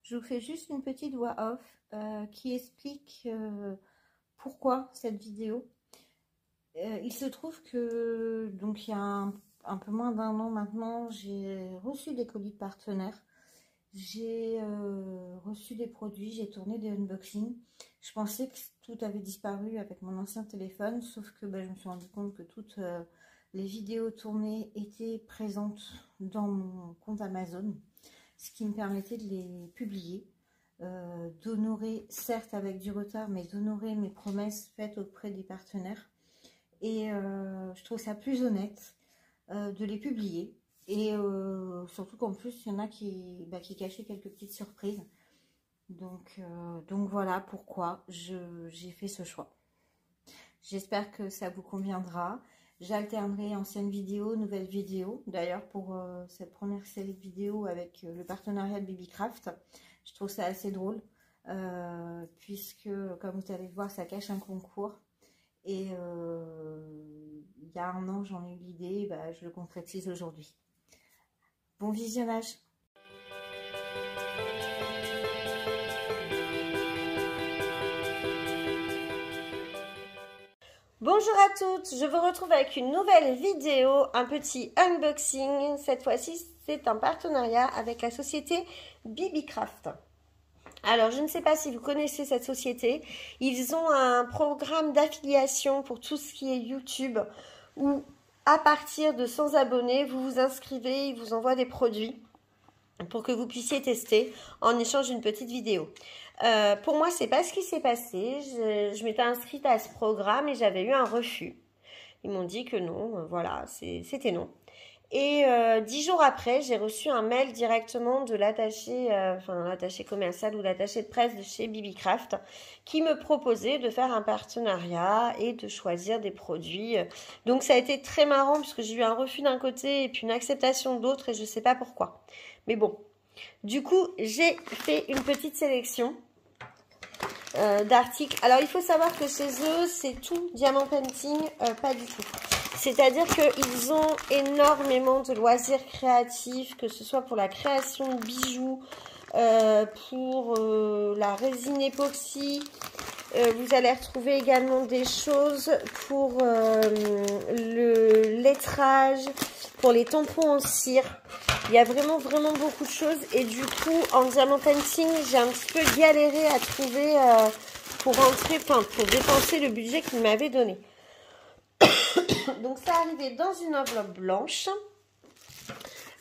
Je vous fais juste une petite voix off qui explique pourquoi cette vidéo. Il se trouve que, donc il y a un peu moins d'un an maintenant, j'ai reçu des colis de partenaires. J'ai reçu des produits, j'ai tourné des unboxings. Je pensais que tout avait disparu avec mon ancien téléphone, sauf que je me suis rendu compte que toutes les vidéos tournées étaient présentes dans mon compte Amazon, ce qui me permettait de les publier, d'honorer, certes avec du retard, mais d'honorer mes promesses faites auprès des partenaires. Et je trouve ça plus honnête de les publier. Et surtout qu'en plus, il y en a qui cachaient quelques petites surprises. Donc voilà pourquoi j'ai fait ce choix. J'espère que ça vous conviendra. J'alternerai anciennes vidéos, nouvelles vidéos. D'ailleurs, pour cette première série de vidéos avec le partenariat de Bibicraft, je trouve ça assez drôle. Puisque, comme vous allez le voir, ça cache un concours. Et il y a un an, j'en ai eu l'idée. Je le concrétise aujourd'hui. Bon visionnage. Bonjour à toutes, je vous retrouve avec une nouvelle vidéo, un petit unboxing. Cette fois-ci, c'est un partenariat avec la société Bibicraft. Alors, je ne sais pas si vous connaissez cette société. Ils ont un programme d'affiliation pour tout ce qui est YouTube où, à partir de 100 abonnés, vous vous inscrivez, ils vous envoient des produits pour que vous puissiez tester en échange d'une petite vidéo. Pour moi, c'est pas ce qui s'est passé. Je m'étais inscrite à ce programme et j'avais eu un refus. Ils m'ont dit que non, voilà, c'était non. Et 10 jours après, j'ai reçu un mail directement de l'attaché, l'attaché commercial ou l'attaché de presse de chez Bibicraft qui me proposait de faire un partenariat et de choisir des produits. Donc ça a été très marrant puisque j'ai eu un refus d'un côté et puis une acceptation de l'autre et je ne sais pas pourquoi. Mais bon, du coup, j'ai fait une petite sélection d'articles. Alors, il faut savoir que chez eux, c'est tout diamant painting, pas du tout. C'est-à-dire qu'ils ont énormément de loisirs créatifs, que ce soit pour la création de bijoux, pour la résine époxy. Vous allez retrouver également des choses pour le lettrage, pour les tampons en cire. Il y a vraiment beaucoup de choses. Et du coup, en diamant painting, j'ai un petit peu galéré à trouver pour dépenser le budget qu'ils m'avaient donné. Donc, ça arrivait dans une enveloppe blanche.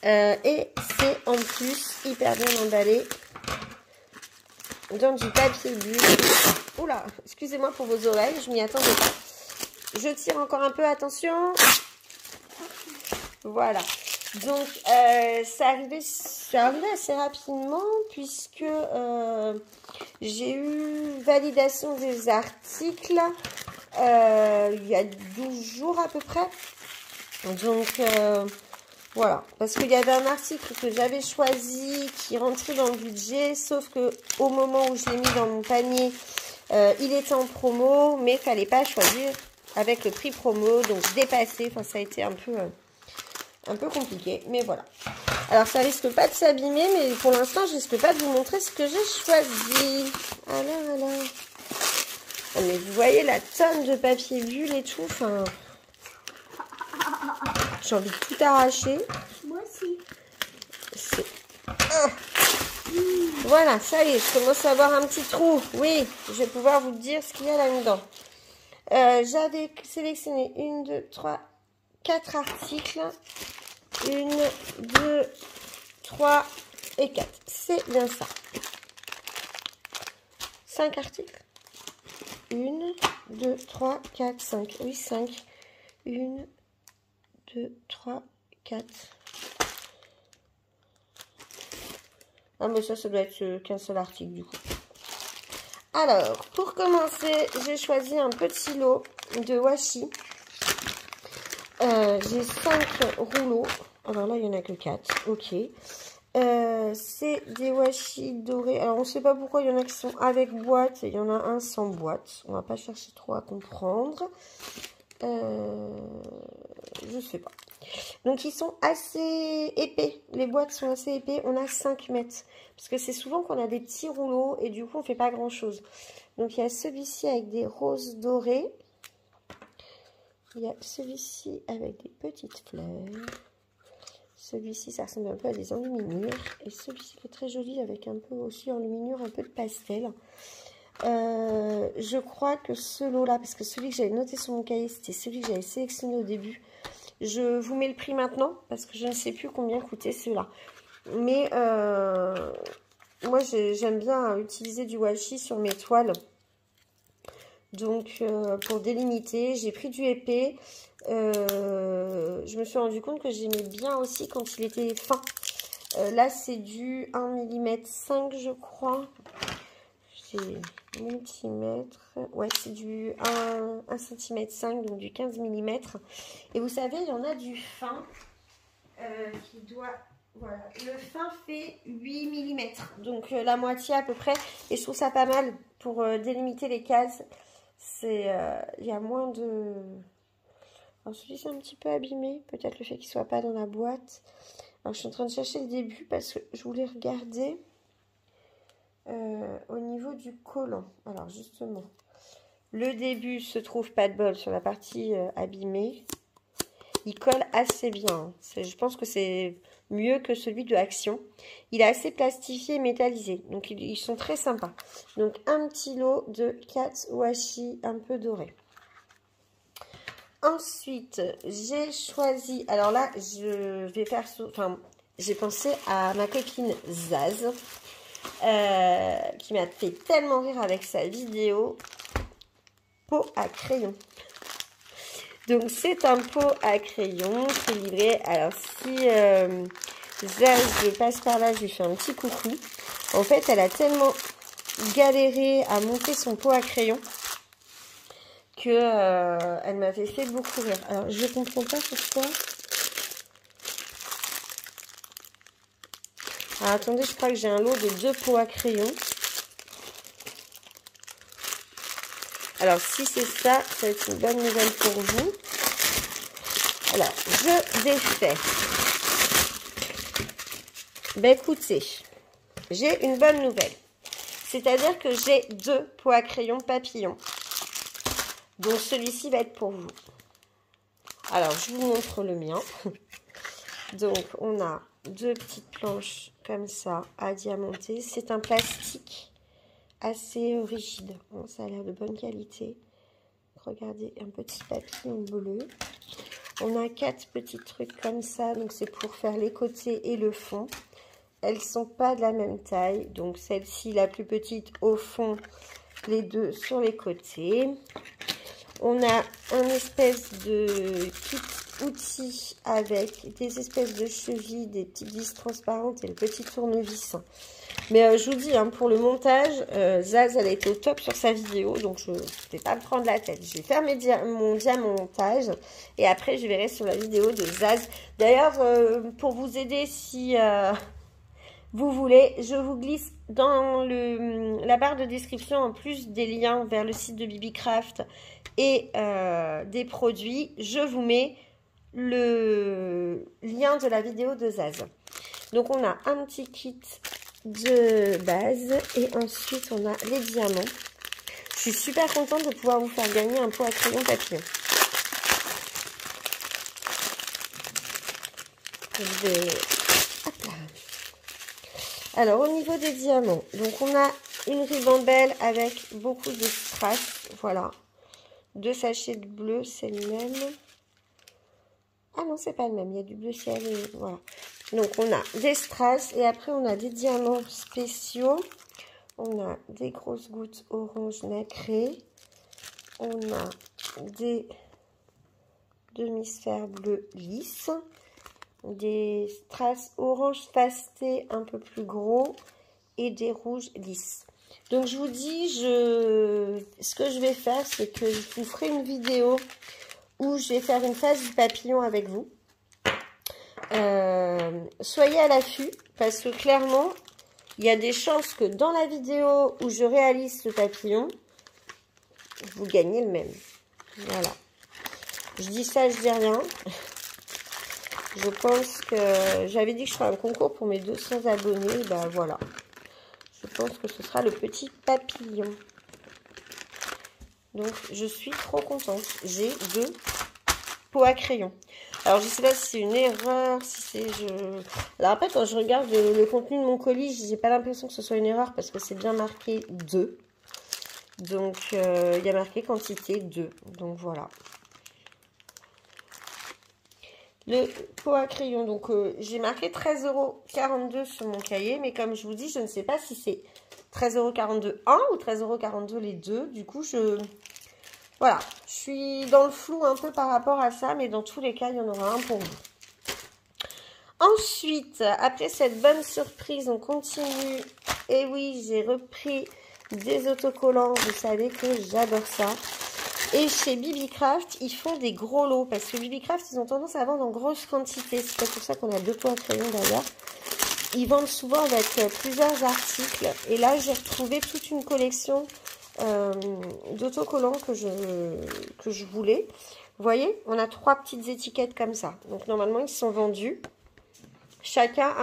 Et c'est en plus hyper bien emballé dans du papier bulle. Oula, excusez-moi pour vos oreilles, je m'y attendais pas. Je tire encore un peu, attention. Voilà. Donc, ça arrivait assez rapidement puisque j'ai eu validation des articles il y a 12 jours à peu près. Donc, voilà. Parce qu'il y avait un article que j'avais choisi qui rentrait dans le budget, sauf que au moment où je l'ai mis dans mon panier, il était en promo, mais il ne fallait pas choisir avec le prix promo, donc dépassé. Enfin, ça a été un peu compliqué, mais voilà. Alors, ça risque pas de s'abîmer, mais pour l'instant, je risque pas de vous montrer ce que j'ai choisi. Voilà. Oh, mais vous voyez la tonne de papier bulle et tout, enfin... J'ai envie de tout arracher. Moi aussi. Voilà, ça y est, je commence à avoir un petit trou. Oui, je vais pouvoir vous dire ce qu'il y a là-dedans. J'avais sélectionné 1, 2, 3, 4 articles. 1, 2, 3 et 4. C'est bien ça. 5 articles. 1, 2, 3, 4, 5. Oui, 5. 1, 2, 3, 4. Ah, mais ça doit être qu'un seul article du coup. Alors, pour commencer, j'ai choisi un petit lot de washi. J'ai 5 rouleaux. Alors là, il n'y en a que 4. Ok. C'est des washi dorés. Alors, on ne sait pas pourquoi il y en a qui sont avec boîte et il y en a un sans boîte. On va pas chercher trop à comprendre. je ne sais pas. Donc, ils sont assez épais. Les boîtes sont assez épais. On a 5 mètres. Parce que c'est souvent qu'on a des petits rouleaux et du coup, on ne fait pas grand-chose. Donc, il y a celui-ci avec des roses dorées. Il y a celui-ci avec des petites fleurs. Celui-ci, ça ressemble un peu à des enluminures. Et celui-ci qui est très joli avec un peu aussi enluminure, un peu de pastel. Je crois que ce lot-là, parce que celui que j'avais noté sur mon cahier, c'était celui que j'avais sélectionné au début. Je vous mets le prix maintenant, parce que je ne sais plus combien coûtait celui-là. Mais moi, j'aime bien utiliser du washi sur mes toiles. Donc, pour délimiter, j'ai pris du épais. Je me suis rendu compte que j'aimais bien aussi quand il était fin. Là, c'est du 1 mm 5, je crois. C'est multimètre. Ouais, c'est du 1 cm 5, donc du 15 mm. Et vous savez, il y en a du fin qui doit... Voilà, le fin fait 8 mm. Donc, la moitié à peu près. Et je trouve ça pas mal pour délimiter les cases. Il y a moins de... Alors, celui-ci est un petit peu abîmé. Peut-être le fait qu'il ne soit pas dans la boîte. Alors, je suis en train de chercher le début parce que je voulais regarder... au niveau du collant. Alors justement, le début se trouve, pas de bol, sur la partie abîmée. Il colle assez bien. Je pense que c'est mieux que celui de Action. Il est assez plastifié et métallisé. Donc ils sont très sympas. Donc un petit lot de 4 washi un peu dorés. Ensuite, j'ai choisi... Alors là, je vais faire... Enfin, j'ai pensé à ma copine Zaz. Qui m'a fait tellement rire avec sa vidéo pot à crayon. Donc c'est un pot à crayon qui est livré. Alors si Zaz passe par là, je lui fais un petit coucou. En fait, elle a tellement galéré à monter son pot à crayon que elle m'avait fait beaucoup rire. Alors je comprends pas pourquoi. Alors, attendez, je crois que j'ai un lot de 2 pots à crayon. Alors, si c'est ça, ça va être une bonne nouvelle pour vous. Alors, je défais. Ben, écoutez, j'ai une bonne nouvelle. C'est-à-dire que j'ai 2 pots à crayon papillon. Donc, celui-ci va être pour vous. Alors, je vous montre le mien. Donc, on a 2 petites planches comme ça à diamanter. C'est un plastique assez rigide. Bon, ça a l'air de bonne qualité. Regardez, un petit papillon bleu. On a 4 petits trucs comme ça. Donc, c'est pour faire les côtés et le fond. Elles ne sont pas de la même taille. Donc, celle-ci, la plus petite au fond, les deux sur les côtés. On a un espèce de kit outils avec des espèces de chevilles, des petites vis transparentes et le petit tournevis. Mais je vous dis, hein, pour le montage, Zaz, elle a été au top sur sa vidéo, donc je ne vais pas me prendre la tête. Je vais faire mon diamontage et après je verrai sur la vidéo de Zaz. D'ailleurs, pour vous aider, si vous voulez, je vous glisse dans la barre de description, en plus des liens vers le site de BibiCraft et des produits, je vous mets le lien de la vidéo de Zaz. Donc on a un petit kit de base et ensuite on a les diamants. Je suis super contente de pouvoir vous faire gagner un pot à crayon papillon. Je vais... Hop là. Alors au niveau des diamants, donc on a une ribambelle avec beaucoup de strass, voilà. 2 sachets de bleu, c'est le même. Ah non, c'est pas le même, il y a du bleu ciel et voilà. Donc on a des strass et après on a des diamants spéciaux. On a des grosses gouttes orange nacré. On a des demi-sphères bleues lisses. Des strass orange pasté un peu plus gros. Et des rouges lisses. Donc je vous dis, ce que je vais faire, c'est que je vous ferai une vidéo où je vais faire une phase du papillon avec vous. Soyez à l'affût parce que clairement, il y a des chances que dans la vidéo où je réalise ce papillon, vous gagnez le même. Voilà. Je dis ça, je dis rien. Je pense que j'avais dit que je ferais un concours pour mes 200 abonnés. Ben voilà. Je pense que ce sera le petit papillon. Donc, je suis trop contente. J'ai 2 pots à crayon. Alors, je ne sais pas si c'est une erreur, si c'est... Alors après, quand je regarde le contenu de mon colis, je n'ai pas l'impression que ce soit une erreur parce que c'est bien marqué 2. Donc, il y a marqué quantité 2. Donc, voilà. Le pot à crayon, donc j'ai marqué 13,42 € sur mon cahier, mais comme je vous dis, je ne sais pas si c'est 13,42 € un ou 13,42 € les deux. Du coup, voilà, je suis dans le flou un peu par rapport à ça, mais dans tous les cas, il y en aura un pour vous. Ensuite, après cette bonne surprise, on continue. Et oui, j'ai repris des autocollants, vous savez que j'adore ça. Et chez Bibicraft, ils font des gros lots. Parce que Bibicraft, ils ont tendance à vendre en grosse quantité. C'est pour ça qu'on a 2 pots à crayon d'ailleurs. Ils vendent souvent avec plusieurs articles. Et là, j'ai retrouvé toute une collection d'autocollants que je voulais. Vous voyez, on a 3 petites étiquettes comme ça. Donc normalement, ils sont vendus chacun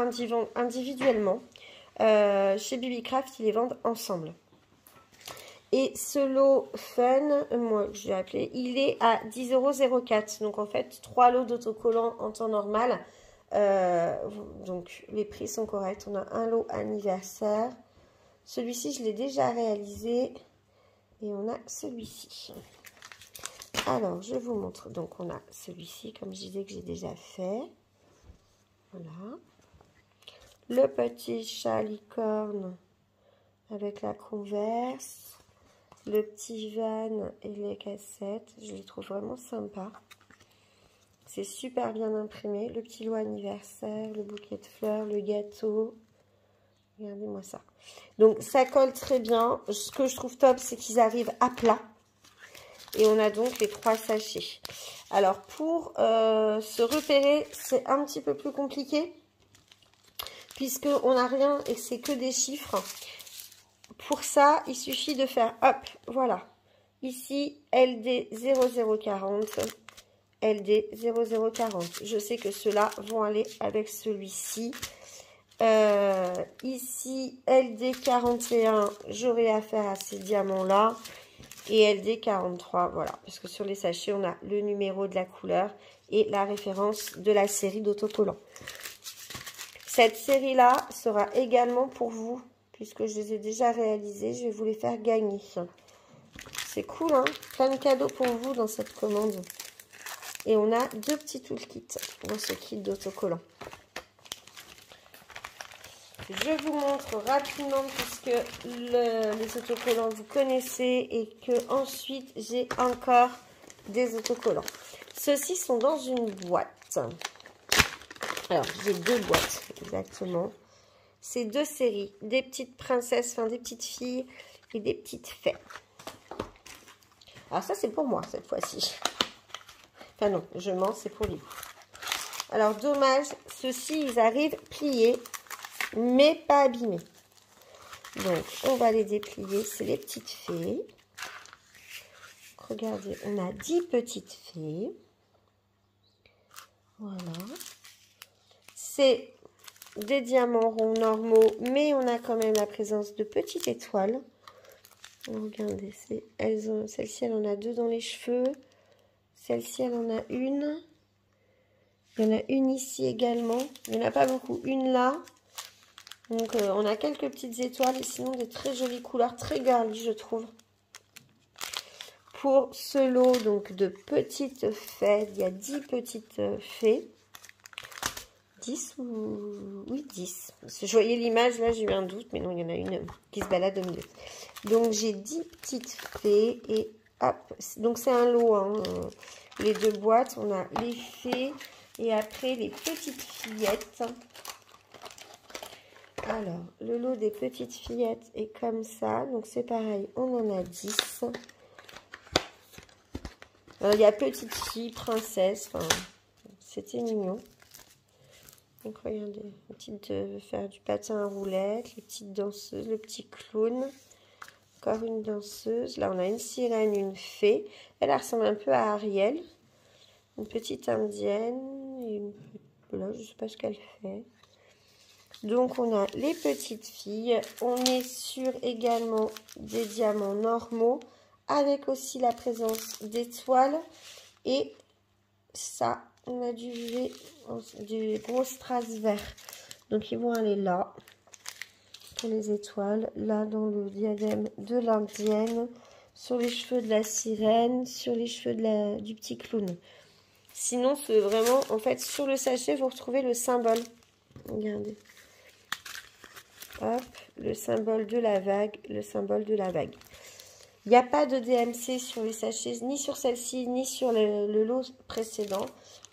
individuellement. Chez Bibicraft, ils les vendent ensemble. Et ce lot fun, moi je l'ai appelé, il est à 10,04 €. Donc en fait, 3 lots d'autocollants en temps normal. Donc les prix sont corrects. On a un lot anniversaire. Celui-ci, je l'ai déjà réalisé. Et on a celui-ci. Alors, je vous montre. Donc on a celui-ci, comme je disais que j'ai déjà fait. Voilà. Le petit chat licorne avec la converse. Le petit van et les cassettes, je les trouve vraiment sympas. C'est super bien imprimé. Le petit lot anniversaire, le bouquet de fleurs, le gâteau. Regardez-moi ça. Donc, ça colle très bien. Ce que je trouve top, c'est qu'ils arrivent à plat. Et on a donc les 3 sachets. Alors, pour se repérer, c'est un petit peu plus compliqué. Puisqu'on n'a rien et c'est que des chiffres. Pour ça, il suffit de faire, hop, voilà. Ici, LD 0040, LD 0040. Je sais que ceux-là vont aller avec celui-ci. Ici, LD 41, j'aurai affaire à ces diamants-là. Et LD 43, voilà. Parce que sur les sachets, on a le numéro de la couleur et la référence de la série d'autocollants. Cette série-là sera également pour vous. Puisque je les ai déjà réalisés, je vais vous les faire gagner. C'est cool, hein? Plein de cadeaux pour vous dans cette commande. Et on a 2 petits toolkits dans ce kit d'autocollants. Je vous montre rapidement puisque les autocollants vous connaissez et que ensuite j'ai encore des autocollants. Ceux-ci sont dans une boîte. Alors, j'ai 2 boîtes exactement. C'est 2 séries, des petites princesses, enfin des petites filles et des petites fées. Alors ça, c'est pour moi cette fois-ci. Enfin non, je mens, c'est pour lui. Alors dommage, ceux-ci, ils arrivent pliés, mais pas abîmés. Donc, on va les déplier. C'est les petites fées. Regardez, on a 10 petites fées. Voilà. C'est des diamants ronds normaux, mais on a quand même la présence de petites étoiles. Regardez, celle-ci, elle en a 2 dans les cheveux. Celle-ci, elle en a une. Il y en a une ici également. Il n'y en a pas beaucoup. Une là. Donc, on a quelques petites étoiles et sinon des très jolies couleurs, très girly, je trouve. Pour ce lot donc, de petites fées, il y a 10 petites fées. 10 ou... Oui, 10. Je voyais l'image, là, j'ai eu un doute, mais non, il y en a une qui se balade au milieu. Donc, j'ai 10 petites fées et hop. Donc, c'est un lot, hein. Les 2 boîtes, on a les fées et après les petites fillettes. Alors, le lot des petites fillettes est comme ça. Donc, c'est pareil, on en a 10. Alors, il y a petite fille, princesse. Enfin, c'était mignon. Donc, regardez, les petites faire du patin à roulettes, les petites danseuses, le petit clown. Encore une danseuse. Là, on a une sirène, une fée. Elle ressemble un peu à Ariel. Une petite indienne. Et là, je sais pas ce qu'elle fait. Donc, on a les petites filles. On est sur également des diamants normaux, avec aussi la présence d'étoiles. Et ça, on a du gros strass vert. Donc, ils vont aller là, pour les étoiles. Là, dans le diadème de l'indienne, sur les cheveux de la sirène, sur les cheveux du petit clown. Sinon, c'est vraiment, en fait, sur le sachet, vous retrouvez le symbole. Regardez. Hop, le symbole de la vague, le symbole de la vague. Il n'y a pas de DMC sur les sachets, ni sur celle-ci, ni sur le lot précédent.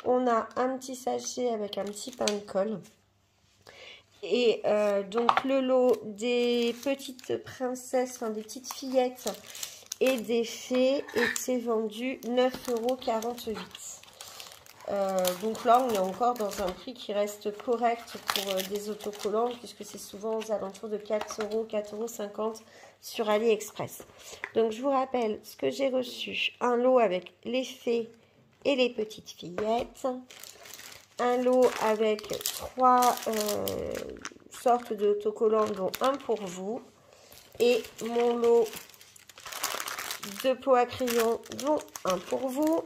On a un petit sachet avec un petit pain de colle. Et donc le lot des petites princesses, enfin des petites fillettes et des fées était vendu 9,48 €. Donc là, on est encore dans un prix qui reste correct pour des autocollants, puisque c'est souvent aux alentours de 4 €, 4,50 € sur AliExpress. Donc, je vous rappelle ce que j'ai reçu. Un lot avec les fées et les petites fillettes. Un lot avec 3 sortes d'autocollants, dont un pour vous. Et mon lot de pots à crayon, dont un pour vous.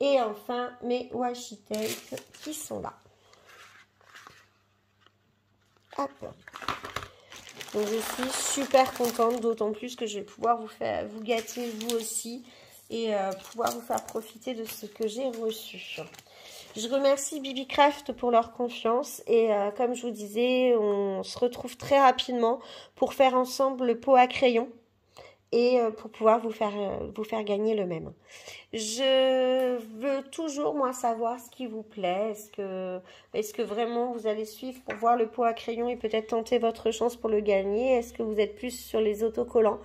Et enfin, mes washi tape qui sont là. Hop. Donc, je suis super contente, d'autant plus que je vais pouvoir vous gâter vous aussi et pouvoir vous faire profiter de ce que j'ai reçu. Je remercie BBcraft pour leur confiance et comme je vous disais, on se retrouve très rapidement pour faire ensemble le pot à crayon et pour pouvoir vous faire gagner le même. Je veux toujours, moi, savoir ce qui vous plaît. Est-ce que vraiment vous allez suivre pour voir le pot à crayon et peut-être tenter votre chance pour le gagner? Est-ce que vous êtes plus sur les autocollants?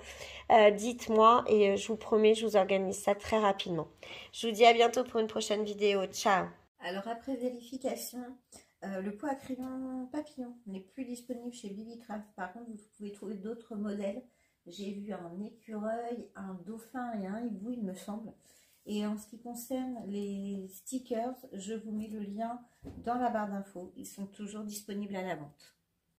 Dites-moi et je vous promets, je vous organise ça très rapidement. Je vous dis à bientôt pour une prochaine vidéo. Ciao! Alors après vérification, le pot à crayon papillon n'est plus disponible chez BBcraft. Par contre, vous pouvez trouver d'autres modèles. J'ai vu un écureuil, un dauphin et un hibou, il me semble. Et en ce qui concerne les stickers, je vous mets le lien dans la barre d'infos. Ils sont toujours disponibles à la vente.